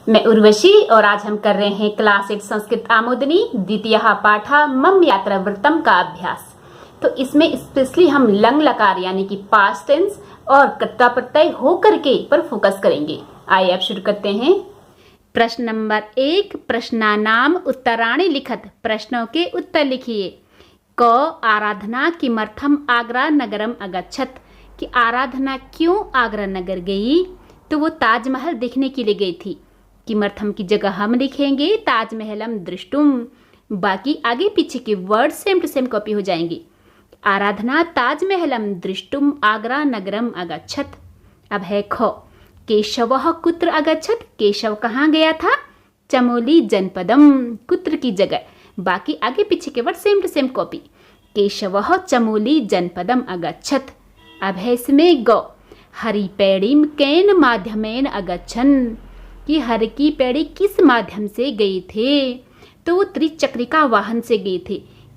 मैं उर्वशी और आज हम कर रहे हैं क्लास 8 संस्कृत आमोदनी द्वितीय पाठा मम यात्रा वृत्तम का अभ्यास। तो इसमें स्पेशली हम लंग लकार यानी कि पास्ट टेंस और कर्ता प्रत्यय होकर के पर फोकस करेंगे। आइए अब शुरू करते हैं। प्रश्न नंबर 1, प्रश्नानाम उत्तराणि लिखत। प्रश्नों के उत्तर लिखिए। क आराधना किमर्थम आगरा नगरम अगच्छत, कि आराधना क्यों आगरा नगर गई? तो वो ताजमहल देखने के लिए गई थी। किमर्थम की जगह हम लिखेंगे ताजमहलम दृष्टुम। बाकी आगे पीछे के word same to same copy हो जाएंगे। आराधना ताजमहलम दृष्टुम आगरा नगरम अगच्छत। अब है ख, केशवः कुत्र अगच्छत। केशव कहाँ गया था? चमोली जनपदम, कुत्र की जगह। बाकी आगे पीछे के word same to same copy. केशवः चमोली जनपदम अगच्छत। अब है इसमें ग, हरिपैड़ीम केन माध्यमेन अगच्छन, कि हर की पैड़ी किस माध्यम से गए थे? तो वो त्रिचक्रिका वाहन से गए थे।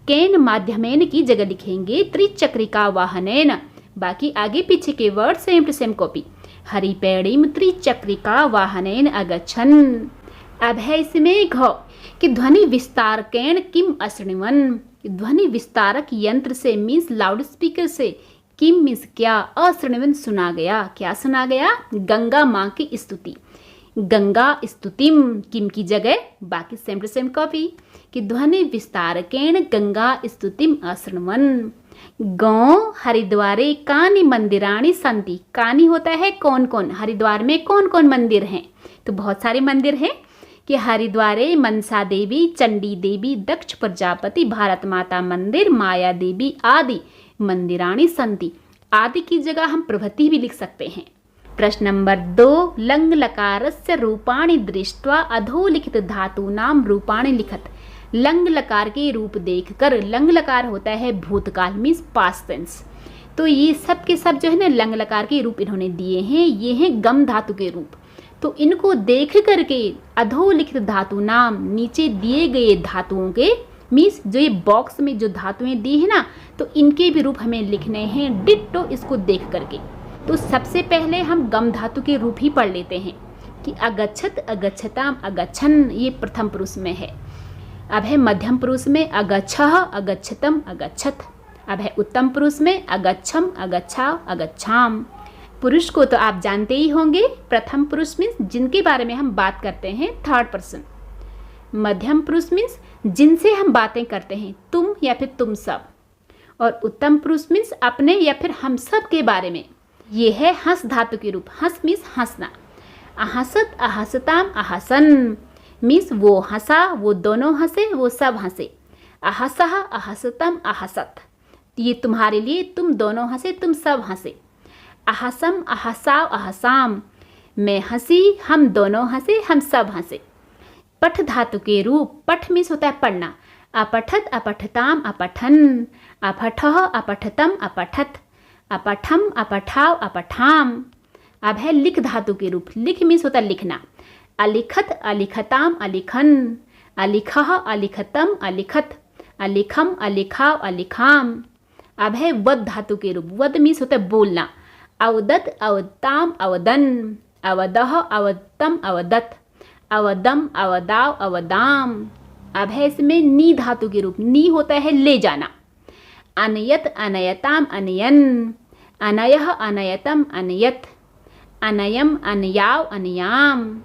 केन माध्यमेन की जगह लिखेंगे त्रिचक्रिका वाहनेन। बाकी आगे पीछे के word same to same copy. हरिपैड़ीम त्रिचक्रिका वाहनेन अगच्छन। अब है इसमें घ, कि ध्वनि विस्तारकेन किम अशृण्वन। ध्वनि विस्तारक यंत्र से मीन्स लाउड स्पीकर से, किम मीन्स क्या, अशृण्वन सुना गया। क्या सुना गया? गंगा माँ की स्तुति। गंगा स्तुतिम, किम की जगह बाकी सेम टू सेम कॉपी। कि ध्वनि विस्तारकेण गंगा स्तुतिम अशृण्वन। गौ हरिद्वारे कानि मंदिराणि सन्ति। कानि होता है कौन कौन, हरिद्वार में कौन कौन मंदिर हैं? तो बहुत सारे मंदिर हैं। कि हरिद्वारे मनसा देवी, चंडी देवी, दक्ष प्रजापति, भारत माता मंदिर, माया देवी आदि मंदिराणि सन्ति। आदि की जगह हम प्रभृति भी लिख सकते हैं। प्रश्न नंबर 2, लंग लकारस्य रूपाणि दृष्ट्वा अधोलिखित धातूनां रूपाणि लिखत। लंग लकार के रूप देखकर, लंग लकार होता है भूतकाल मीन्स पास्ट टेंस। तो ये सब के सब जो है ना लंग लकार के रूप इन्होंने दिए हैं। ये हैं गम धातु के रूप। तो इनको देख करके अधोलिखित धातु नाम, नीचे दिए गए धातुओं के मीन्स जो ये बॉक्स में जो धातुएं दी है ना, तो इनके भी रूप हमें लिखने हैं डिट्टो इसको देख करके। तो सबसे पहले हम गम धातु के रूप ही पढ़ लेते हैं। कि अगच्छत, अगच्छताम, अगच्छन, ये प्रथम पुरुष में है। अब है मध्यम पुरुष में अगच्छः, अगच्छतम, अगच्छत। अब है उत्तम पुरुष में अगच्छम, अगच्छाव, अगच्छाम। पुरुष को तो आप जानते ही होंगे। प्रथम पुरुष मीन्स जिनके बारे में हम बात करते हैं, थर्ड पर्सन। मध्यम पुरुष मीन्स जिनसे हम बातें करते हैं, तुम या फिर तुम सब। और उत्तम पुरुष मीन्स अपने या फिर हम सब के बारे में। ये है हंस धातु के रूप। हंस मीन्स हंसना। अहसत, अहसताम, अहसन मीन्स वो हंसा, वो दोनों हंसे, वो सब हंसे। अहसह, अहसतम, अहसत, ये तुम्हारे लिए, तुम दोनों हंसे, तुम सब हंसे। अहसम, अहसाव, अहसाम, मैं हंसी, हम दोनों हंसे, हम सब हंसे। पठ धातु के रूप। पठ मीन्स होता है पढ़ना। अपठत, अपठताम, अपठन। अपठः, अपठतम, अपठत। अपठम, अपठाव, अपठाम। अब है लिख धातु के रूप। लिख मीन्स होता है लिखना। अलिखत, अलिखताम, अलिखन। अलिखः, अलिखतम, अलिखत। अलिखम, अलिखाव, अलिखाम। अब है वद धातु के रूप। वद मीन्स होता है बोलना। अवदत, अवताम, अवदन। अवदह, अवतम, अवदत। अवदम, अवदाव, अवदाम। अब है इसमें नी धातु के रूप। नी होता है ले जाना। अनयत, अनयताम, अनयन। अनयः, अनयतम, अनयत। अनयम, अनयाव, अनयाम।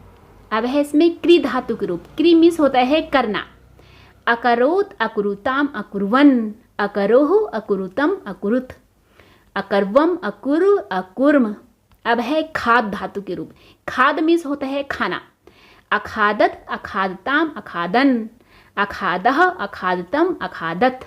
अब है इसमें क्री धातु के रूप। क्री मीन्स होता है करना। अकरोत, अकुरुताम, अकुर्वन। अकरोह, अकुरुतम, अकुरुत। अकर्वम, अकुरु, अकुर्म। अब है खाद धातु के रूप। खाद मीन्स होता है खाना। अखादत, अखादताम, अखादन। अखादः, अखादतम, अखादत।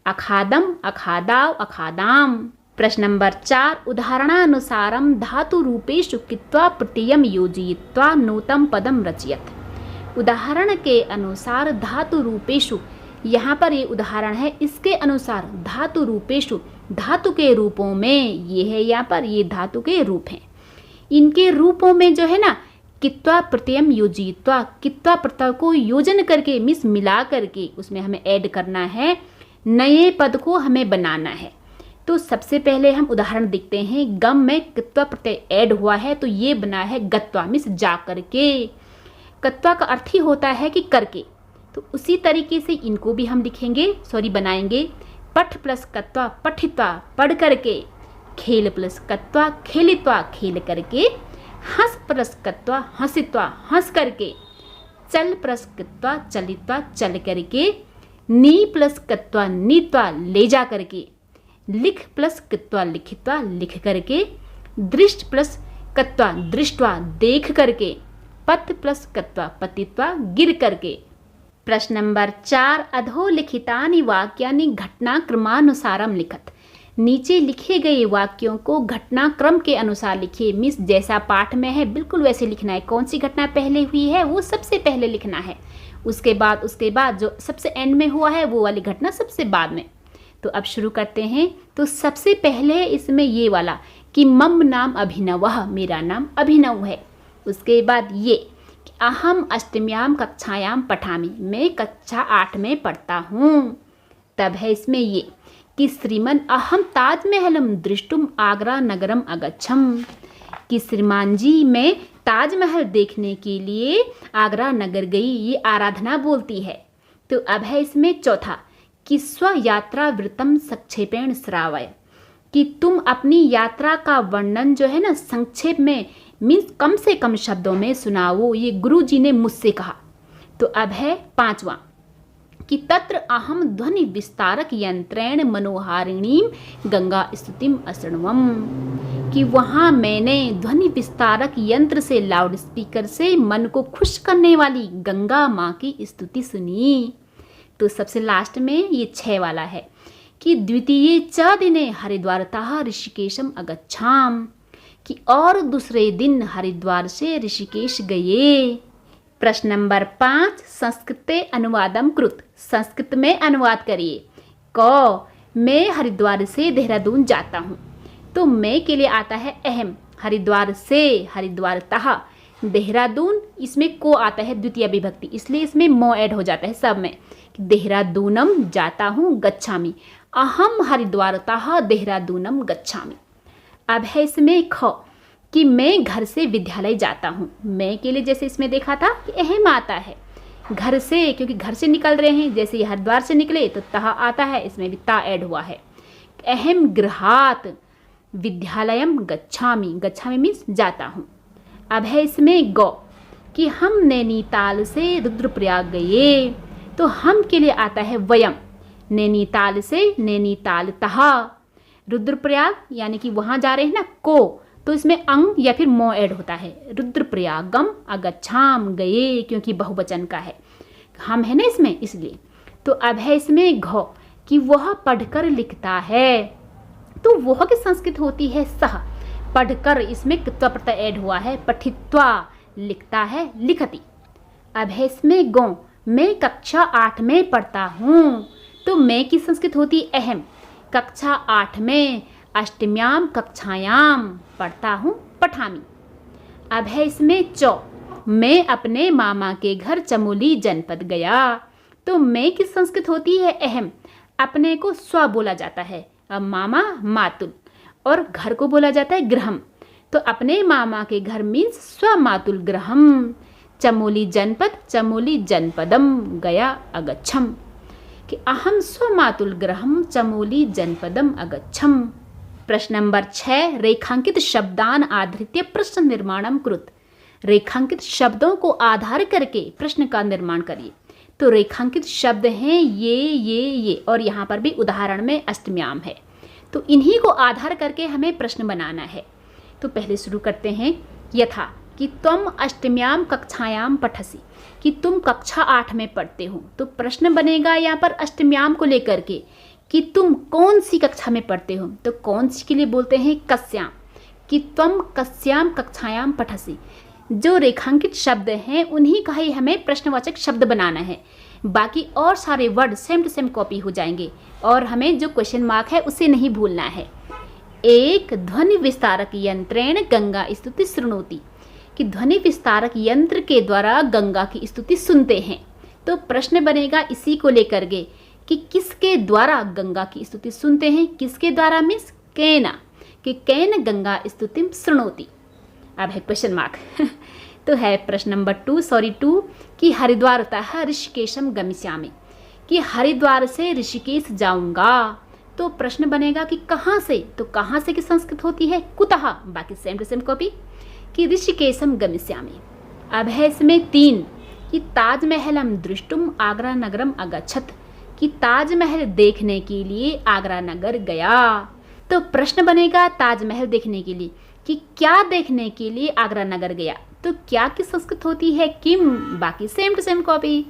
अखादम, अखादाव, अखादाम। प्रश्न नंबर 4, उदाहरणानुसारम धातु रूपेषु कित्वा प्रत्ययम योजयित्वा नूतम पदम रचयत। उदाहरण के अनुसार धातु रूपेषु, यहाँ पर ये उदाहरण है, इसके अनुसार धातु रूपेषु, धातु के रूपों में, ये है यहाँ पर ये धातु के रूप हैं। इनके रूपों में जो है ना कित्वा प्रत्ययम योजयित्वा, कित्वा प्रत्यय को योजन करके मीन्स मिला करके उसमें हमें ऐड करना है, नए पद को हमें बनाना है। तो सबसे पहले हम उदाहरण देखते हैं। गम में कित्वा प्रत्यय ऐड हुआ है तो ये बना है गत्वा मीन्स जा करके। कत्वा का अर्थ ही होता है कि करके, तो उसी तरीके से इनको भी हम लिखेंगे, बनाएंगे। पठ प्लस कत्वा पठित्वा पढ़ करके, खेल प्लस कत्वा खेलित्वा खेल करके, हंस प्लस कत्वा हंसित्वा हंस करके, चल प्लस कत्वा चलित्वा चल करके, नी प्लस कत्वा नीत्वा ले जा करके, लिख प्लस कत्वा लिखित्वा लिख करके, दृष्ट प्लस कत्वा दृष्टवा देख करके, पत प्लस कत्वा पतित्वा गिर करके। प्रश्न नंबर 4, अधोलिखितानि वाक्यानि घटनाक्रमानुसारम लिखत। नीचे लिखे गए वाक्यों को घटनाक्रम के अनुसार लिखिए। मिस जैसा पाठ में है बिल्कुल वैसे लिखना है। कौन सी घटना पहले हुई है वो सबसे पहले लिखना है, उसके बाद जो सबसे एंड में हुआ है वो वाली घटना सबसे बाद में। तो अब शुरू करते हैं। तो सबसे पहले इसमें ये वाला कि मम नाम अभिनवः, मेरा नाम अभिनव है। उसके बाद ये कि अहम अष्टम्याम कक्षायाम पठामि, मैं कक्षा 8 में पढ़ता हूँ। तब है इसमें ये कि श्रीमन अहम ताजमहलम दृष्टुम आगरा नगरम अगच्छम, कि श्रीमान जी मैं ताजमहल देखने के लिए आगरा नगर गई, ये आराधना बोलती है। तो अब है इसमें चौथा कि स्व यात्रा वृत्तम संक्षेपेण श्रावय, कि तुम अपनी यात्रा का वर्णन जो है ना संक्षेप में मीन्स कम से कम शब्दों में सुनाओ, ये गुरु जी ने मुझसे कहा। तो अब है पांचवा कि तत्र अहम ध्वनि विस्तारक यंत्रेण मनोहारिणीम गंगा स्तुतिम अशृण्वम, कि वहाँ मैंने ध्वनि विस्तारक यंत्र से लाउड स्पीकर से मन को खुश करने वाली गंगा माँ की स्तुति सुनी। तो सबसे लास्ट में ये 6 वाला है कि द्वितीये च दिने हरिद्वारतः ऋषिकेशम अगच्छाम, कि और दूसरे दिन हरिद्वार से ऋषिकेश गए। प्रश्न नंबर 5, संस्कृते अनुवादम कृत, संस्कृत में अनुवाद करिए। क, मैं हरिद्वार से देहरादून जाता हूँ। तो मैं के लिए आता है अहम, हरिद्वार से, हरिद्वारतः, देहरादून इसमें को आता है द्वितीय विभक्ति, इसलिए इसमें मो ऐड हो जाता है सब में। देहरादूनम जाता हूँ, गच्छामि, अहम हरिद्वारतः देहरादूनम गच्छामि। अब है इसमें ख कि मैं घर से विद्यालय जाता हूँ। मैं के लिए जैसे इसमें देखा था कि अहम आता है, घर से क्योंकि घर से निकल रहे हैं, जैसे ये हरिद्वार से निकले तो तह आता है, इसमें भी ता ऐड हुआ है। अहम गृहात विद्यालयम गच्छामि, गच्छामि मीन्स जाता हूँ। अब है इसमें गौ कि हम नैनीताल से रुद्रप्रयाग गए। तो हम के लिए आता है वयम, नैनीताल से नैनीतालतः, रुद्रप्रयाग यानी कि वहाँ जा रहे हैं ना को, तो इसमें अंग या फिर मो ऐड होता है। रुद्रप्रयागम अगच्छाम गए, क्योंकि बहुवचन का है, हम है ना इसमें इसलिए। तो अब है इसमें घ कि वह पढ़कर लिखता है। तो वह की संस्कृत होती है सह, पढ़कर इसमें कित्वा प्रत्यय ऐड हुआ है, पठित्वा लिखता है लिखती। अब है इसमें गौ, मैं कक्षा 8 में पढ़ता हूँ। तो मैं की संस्कृत होती अहम, कक्षा 8 में, अष्टम्याम कक्षायाम पढ़ता हूँ, पठामी। अब है इसमें चौ, मैं अपने मामा के घर चमोली जनपद गया। तो मैं की संस्कृत होती है अहम, अपने को स्व बोला जाता है, अब मामा मातुल, और घर को बोला जाता है गृहम। तो अपने मामा के घर मीन्स स्व मातुल गृहम, चमोली जनपद, चमोली जनपदम गया अगच्छम, कि अहम स्वमातुल गृहम चमोली जनपदम अगच्छम। प्रश्न नंबर 6, रेखांकित शब्दान आधृत्य प्रश्न निर्माणम कृत, रेखांकित शब्दों को आधार करके प्रश्न का निर्माण करिए। तो रेखांकित शब्द हैं ये और यहाँ पर भी उदाहरण में अष्टम्याम है, तो इन्हीं को आधार करके हमें प्रश्न बनाना है। तो पहले शुरू करते हैं। यथा कि तुम अष्टम्याम कक्षायाम पठसी, कि तुम कक्षा 8 में पढ़ते हो। तो प्रश्न बनेगा यहाँ पर अष्टम्याम को लेकर के कि तुम कौन सी कक्षा में पढ़ते हो। तो कौन सी के लिए बोलते हैं कस्याम, कि तुम कस्याम कक्षायाम पठसी। जो रेखांकित शब्द हैं उन्हीं का ही हमें प्रश्नवाचक शब्द बनाना है, बाकी और सारे word same to same copy हो जाएंगे और हमें जो क्वेश्चन मार्क है उसे नहीं भूलना है। एक ध्वनि विस्तारक यंत्रेण गंगा स्तुति शृणोति, कि ध्वनि विस्तारक यंत्र के द्वारा गंगा की स्तुति सुनते हैं। तो प्रश्न बनेगा इसी को लेकर के कि किसके द्वारा गंगा की स्तुति सुनते हैं, किसके द्वारा मीन्स केना, कि केन गंगा स्तुतिम शृणोति। अब है क्वेश्चन मार्क तो है प्रश्न नंबर 2 कि हरिद्वार तः ऋषिकेशम गमिष्यामि, कि हरिद्वार से ऋषिकेश जाऊंगा। तो प्रश्न बनेगा कि कहाँ से, तो कहाँ से की संस्कृत होती है कुतः, बाकी सेम टू सेम कॉपी, कि ऋषिकेशम गमिष्यामि। अब है इसमें 3 कि ताजमहलम दृष्टुम आगरा नगरम अगच्छत, कि ताजमहल देखने के लिए आगरा नगर गया। तो प्रश्न बनेगा ताजमहल देखने के लिए कि क्या देखने के लिए आगरा नगर गया। तो क्या की संस्कृत होती है किम, बाकी सेम टू सेम कॉपी,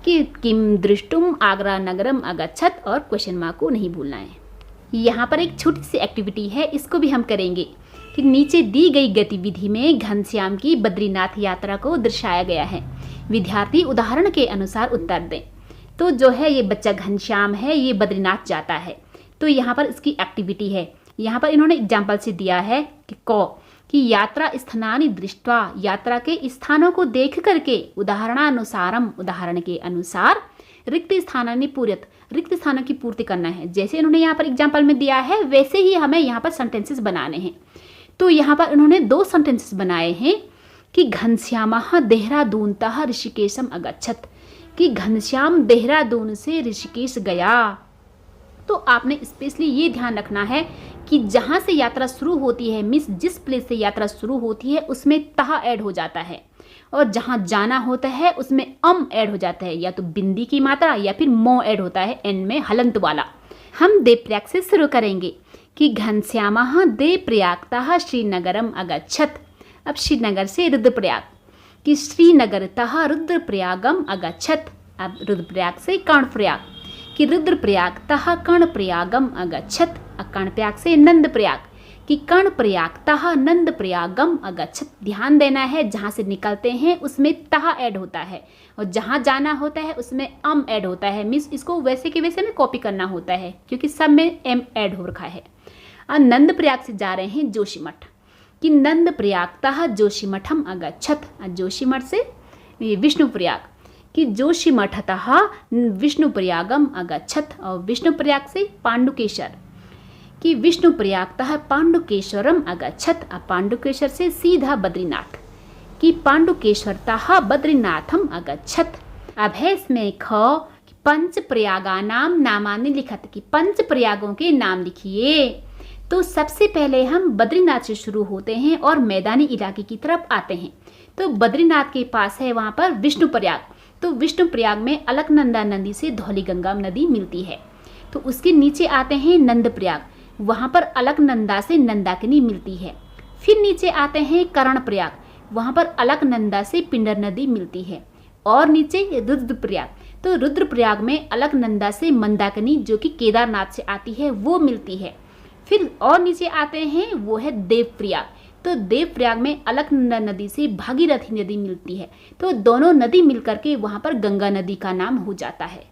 कि किम दृष्टुम आगरा नगरम अगच्छत और क्वेश्चन मार्क को नहीं भूलना है। यहाँ पर एक छोटी सी एक्टिविटी है, इसको भी हम करेंगे कि नीचे दी गई गतिविधि में घनश्याम की बद्रीनाथ यात्रा को दर्शाया गया है। विद्यार्थी उदाहरण के अनुसार उत्तर दें। तो जो है ये बच्चा घनश्याम है, ये बद्रीनाथ जाता है। तो यहाँ पर इसकी एक्टिविटी है, यहाँ पर इन्होंने एग्जाम्पल से दिया है कि यात्रा स्थानानि दृष्ट्वा, यात्रा के स्थानों को देख करके, उदाहरणानुसारम, उदाहरण के अनुसार, रिक्त स्थानानि पूरयत, रिक्त स्थानों की पूर्ति करना है। जैसे इन्होंने यहाँ पर एग्जाम्पल में दिया है वैसे ही हमें यहाँ पर सेंटेंसेस बनाने हैं। तो यहाँ पर इन्होंने 2 सेंटेंसेस बनाए हैं कि घनश्यामः देहरादूनतः ऋषिकेशम अगच्छत, कि घनश्याम देहरादून से ऋषिकेश गया। तो आपने स्पेशली ये ध्यान रखना है कि जहाँ से यात्रा शुरू होती है, मीन्स जिस प्लेस से यात्रा शुरू होती है उसमें तह ऐड हो जाता है, और जहाँ जाना होता है उसमें ऐड हो जाता है, या तो बिंदी की मात्रा या फिर मो ऐड होता है एंड में हलंत वाला। हम देवप्रयाग से शुरू करेंगे कि घनश्यामः देवप्रयागतः श्रीनगरम अगच्छत। अब श्रीनगर से रुद्रप्रयाग, कि श्रीनगरतः रुद्रप्रयागम अगच्छत। अब रुद्रप्रयाग से कर्णप्रयाग, कि रुद्रप्रयागतः कर्णप्रयागम अगच्छत। कर्णप्रयाग से नंदप्रयाग, कि कर्णप्रयागतः नंदप्रयागम अगच्छत। ध्यान देना है जहाँ से निकलते हैं उसमें तह ऐड होता है, और जहाँ जाना होता है उसमें ऐड होता है। मीन्स इसको वैसे के वैसे में कॉपी करना होता है क्योंकि सब में एम ऐड हो रखा है। और नंदप्रयाग से जा रहे हैं जोशीमठ, कि नंदप्रयागतः जोशीमठम अगच्छत। जोशीमठ से विष्णुप्रयाग, कि जोशीमठतः विष्णुप्रयागम अगच्छत। और विष्णुप्रयाग से पांडुकेश्वर, कि विष्णुप्रयागतः पांडुकेश्वरम अगच्छत। पांडुकेश्वर से सीधा बद्रीनाथ, कि पांडुकेश्वरतः बद्रीनाथम अगच्छत। अब है इसमें पंच प्रयागानाम नामानि लिखत, कि पंच प्रयागों के नाम लिखिए। तो सबसे पहले हम बद्रीनाथ से शुरू होते हैं और मैदानी इलाके की तरफ आते हैं। तो बद्रीनाथ के पास है वहाँ पर विष्णुप्रयाग। तो विष्णुप्रयाग में अलकनंदा नदी से धौलीगंगा नदी मिलती है। तो उसके नीचे आते हैं नंदप्रयाग, वहाँ पर अलकनंदा से नंदाकिनी मिलती है। फिर नीचे आते हैं कर्णप्रयाग, वहाँ पर अलकनंदा से पिंडर नदी मिलती है। और नीचे रुद्रप्रयाग, तो रुद्रप्रयाग में अलकनंदा से मंदाकिनी जो कि केदारनाथ से आती है वो मिलती है। फिर और नीचे आते हैं वो है देवप्रयाग। तो देवप्रयाग में अलकनंदा नदी से भागीरथी नदी मिलती है। तो दोनों नदी मिलकर के वहाँ पर गंगा नदी का नाम हो जाता है।